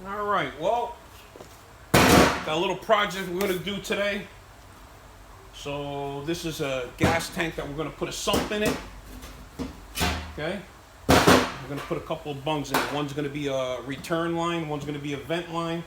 All right, well, got a little project we're gonna do today. So this is a gas tank that we're gonna put a sump in it. Okay, we're gonna put a couple of bungs in it. One's gonna be a return line, one's gonna be a vent line.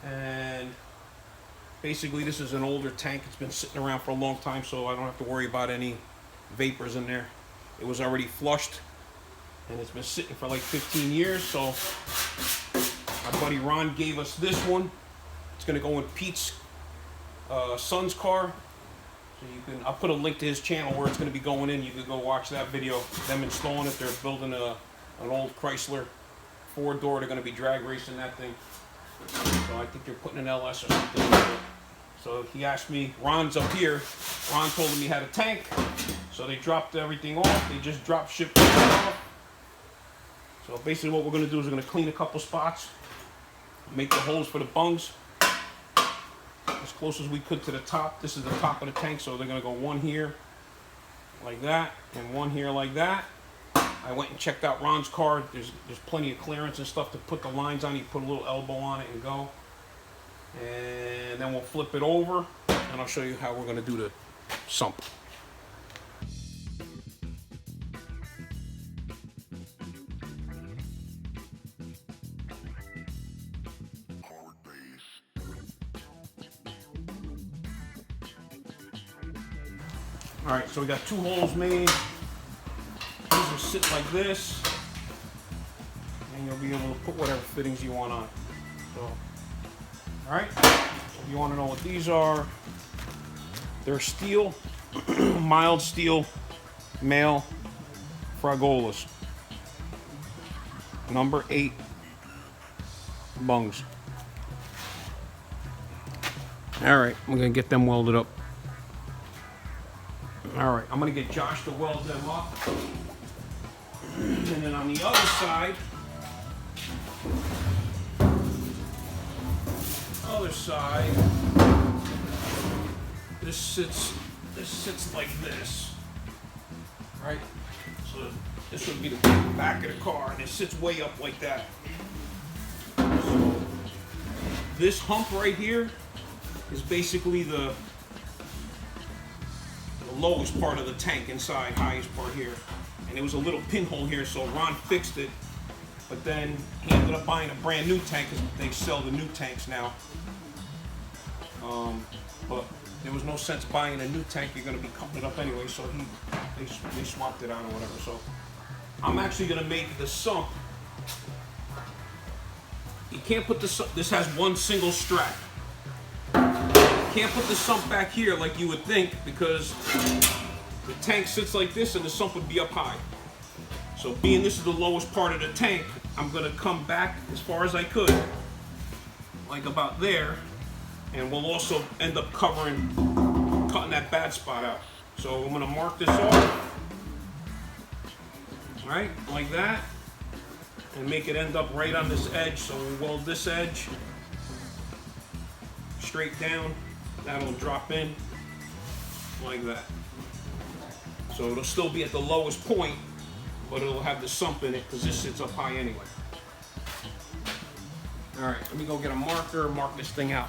And basically this is an older tank. It's been sitting around for a long time, so I don't have to worry about any vapors in there. It was already flushed and it's been sitting for like 15 years. So my buddy Ron gave us this one. It's gonna go in Pete's son's car. So I'll put a link to his channel where it's gonna be going in. You can go watch that video, them installing it. They're building an old Chrysler 4-door. They're gonna be drag racing that thing. So I think they're putting an LS or something in it. So he asked me, Ron's up here. Ron told him he had a tank. So they dropped everything off. They just drop shipped it off. So basically what we're gonna do is we're gonna clean a couple spots, make the holes for the bungs as close as we could to the top. This is the top of the tank, so they're gonna go one here like that and one here like that. I went and checked out Ron's car. There's plenty of clearance and stuff to put the lines on. You put a little elbow on it and go. And then we'll flip it over and I'll show you how we're gonna do the sump. All right, so we got 2 holes made. These will sit like this, and you'll be able to put whatever fittings you want on. So, all right. So if you want to know what these are, they're steel, mild steel, male Fragolas, number 8 bungs. All right, we're gonna get them welded up. All right, I'm gonna get Josh to weld them up. And then on the other side, this sits like this, right? So this would be the back of the car, and it sits way up like that. So this hump right here is basically the lowest part of the tank inside, highest part here. And there was a little pinhole here, so Ron fixed it. But then he ended up buying a brand new tank because they sell the new tanks now. But there was no sense buying a new tank. You're going to be cutting it up anyway, so they swapped it out or whatever. So I'm actually going to make the sump. You can't put this has one single strap. Can't put the sump back here like you would think, because the tank sits like this and the sump would be up high. So being this is the lowest part of the tank, I'm gonna come back as far as I could, like about there, and we'll also end up cutting that bad spot out. So I'm gonna mark this off, right, like that, and make it end up right on this edge. So we'll weld this edge straight down. That'll drop in like that. So it'll still be at the lowest point, but it'll have the sump in it because this sits up high anyway. All right, let me go get a marker, mark this thing out.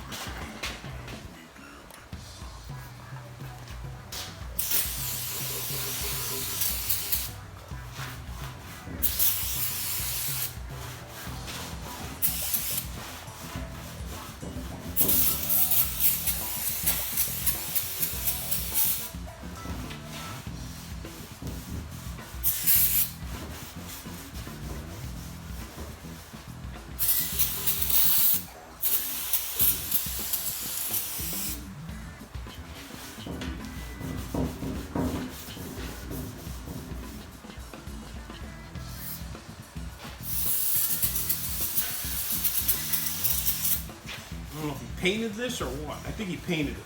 I don't know if he painted this or what. I think he painted it.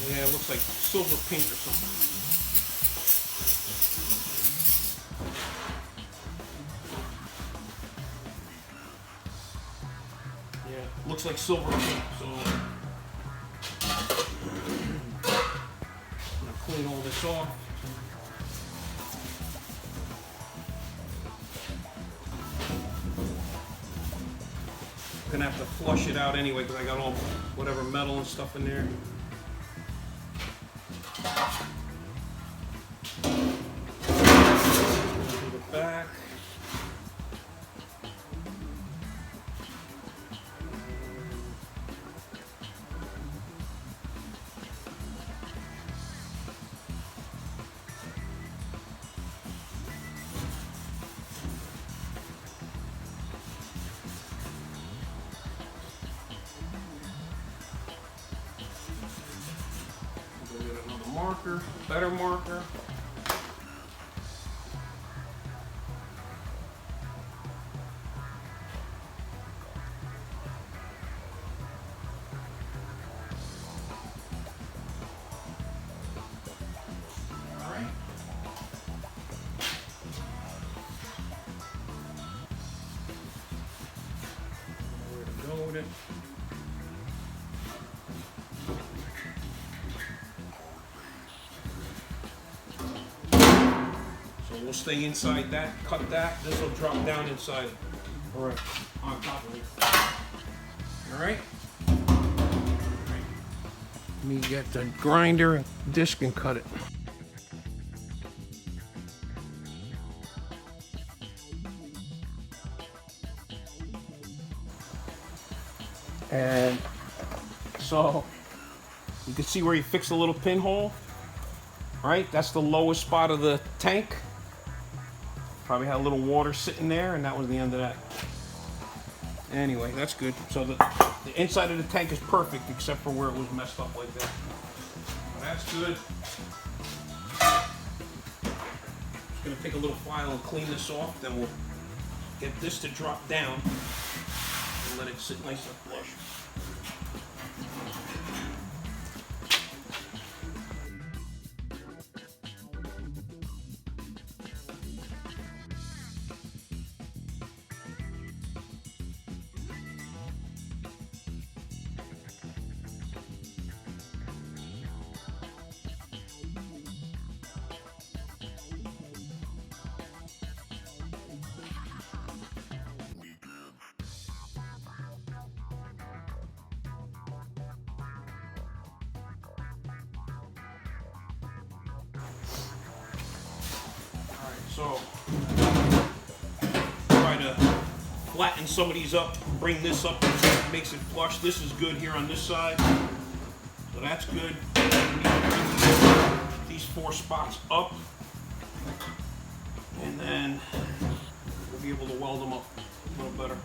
Yeah, it looks like silver paint or something. Yeah, looks like silver paint. So I'm gonna clean all this off. Gonna have to flush it out anyway because I got all whatever metal and stuff in there. To the back. Marker, better marker. All right. Where to go with it. We'll stay inside that, cut that. This will drop down inside it. All right. On top of it. All right. Let me get the grinder and disc and cut it. And so you can see where you fix the little pinhole. Right? That's the lowest spot of the tank. Probably had a little water sitting there, and that was the end of that. Anyway, that's good. So the inside of the tank is perfect, except for where it was messed up like that. Well, that's good. Just gonna take a little file and clean this off, then we'll get this to drop down and let it sit nice and flush. So try to flatten some of these up, bring this up, makes it flush. This is good here on this side, so that's good. These 4 spots up, and then we'll be able to weld them up a little better.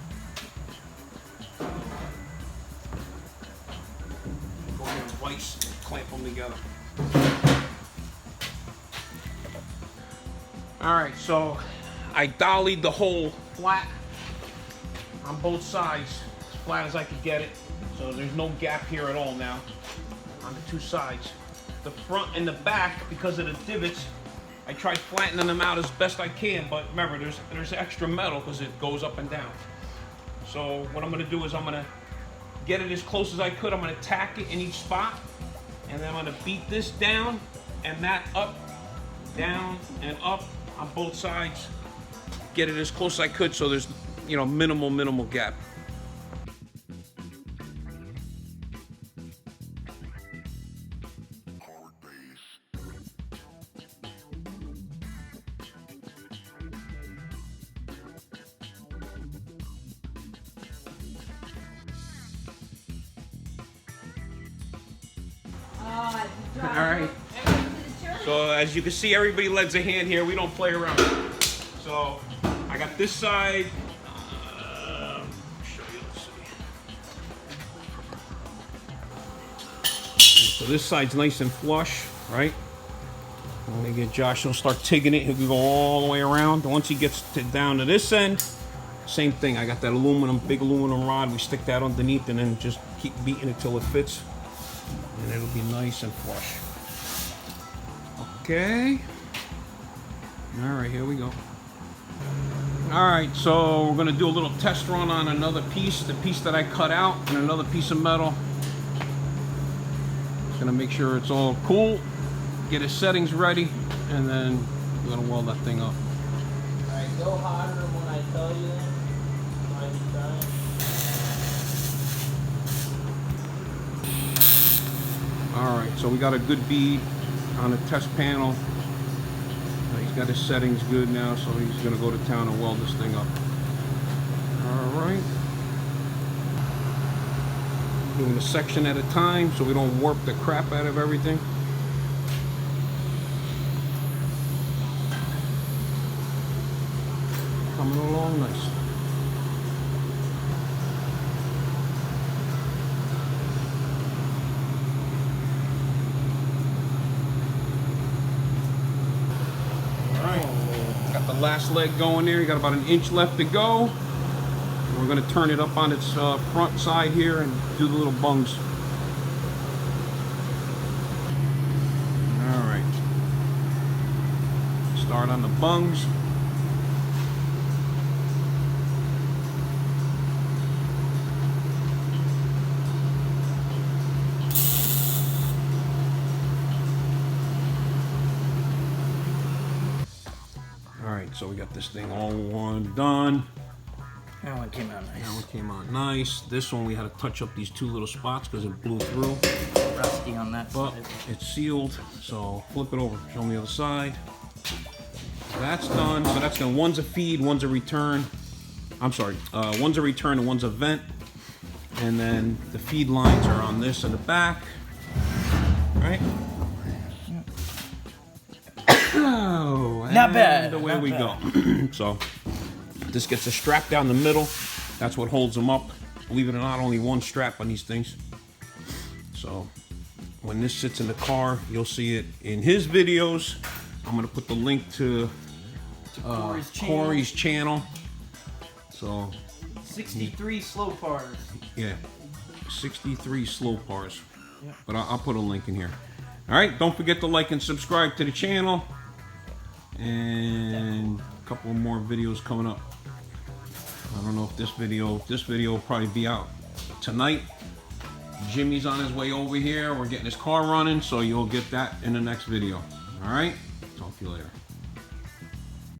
Go ahead and vise and clamp them together. All right, so I dollied the hole flat on both sides, as flat as I could get it. So there's no gap here at all now on the 2 sides. The front and the back, because of the divots, I tried flattening them out as best I can, but remember, there's extra metal because it goes up and down. So what I'm gonna do is I'm gonna get it as close as I could. I'm gonna tack it in each spot, and then I'm gonna beat this down and that up, down and up on both sides. Get it as close as I could so there's, you know, minimal gap. All right. So as you can see, everybody lends a hand here. We don't play around. So I got this side. Show you. Let's see. So this side's nice and flush, right? I'm gonna get Josh. He'll start tigging it. He'll go all the way around. Once he gets down to this end, same thing. I got that big aluminum rod. We stick that underneath, and then just keep beating it till it fits, and it'll be nice and flush. Okay. All right, here we go. All right, so we're gonna do a little test run on another piece, the piece that I cut out, and another piece of metal. Just gonna make sure it's all cool, get his settings ready, and then we're gonna weld that thing up. All right, go harder when I tell you that. so we got a good bead on the test panel. He's got his settings good now, so he's gonna go to town and weld this thing up. All right. Doing a section at a time so we don't warp the crap out of everything. Coming along nice. Got the last leg going there. You got about an inch left to go. We're going to turn it up on its front side here and do the little bungs. All right. Start on the bungs. Alright, so we got this thing all done. That one came out nice. That one came out nice. This one we had to touch up these two little spots because it blew through. Rusty on that but side. It's sealed, so flip it over. Show me the other side. That's done. So that's gonna, one's a feed, one's a return. I'm sorry, one's a return and one's a vent. And then the feed lines are on this in the back. Right? Oh, not bad. Away not we bad. go. So this gets a strap down the middle. That's what holds them up. Believe it or not, only one strap on these things. So when this sits in the car, you'll see it in his videos. I'm gonna put the link to Corey's channel. So 63 slow cars. yeah, 63 slow cars. Yeah. But I'll put a link in here. All right, don't forget to like and subscribe to the channel. And a couple more videos coming up. I don't know if this video will probably be out tonight. Jimmy's on his way over here. We're getting his car running, so you'll get that in the next video. All right, talk to you later.